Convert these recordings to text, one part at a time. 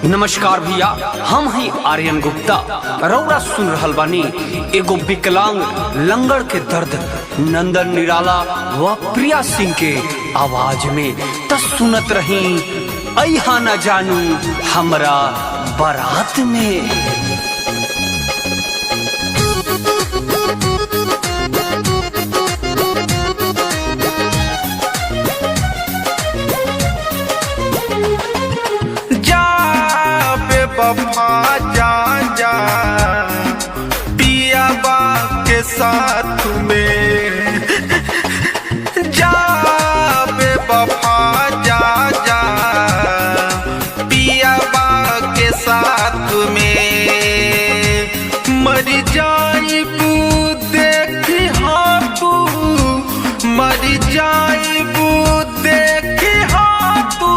नमस्कार भैया, हम हैं आर्यन गुप्ता। रौरा सुन रहल बानी एगो विकलांग लंगड़ के दर्द नंदन निराला व प्रिया सिंह के आवाज में। त सुनत रही अहा न जानू हमरा बारात में। वफा जा जा पिया बा के साथ में, जा बे वफा जा जा पिया बा के साथ में। मर जाइबू देखी हाथू, मर जाइबू देखी हाथू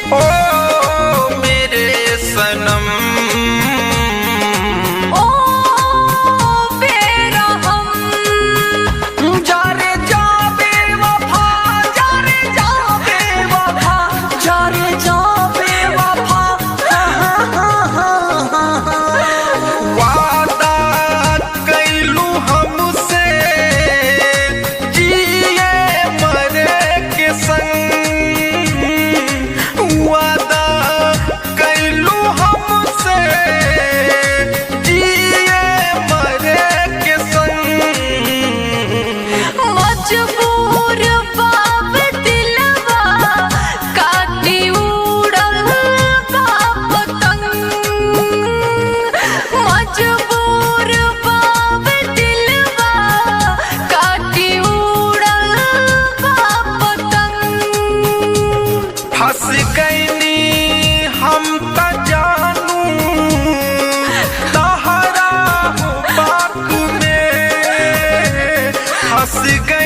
ओ मेरे सनम, ओ बेरहम, जा रे जा बेवफा, जा रे जा बेवफा, जा रे जा बेवफा। वादा कैलू हमसे जिए मरे के संग, वादा कैलू हमसे जिए मरे के संग। मजबूर बाप दिलवा काटी उड़ल बा पतंग, मजबूर बाप दिलवा काटी उड़ल बा पतंग। फंस गईनी हम त जानू तहरा बात में, फंस गई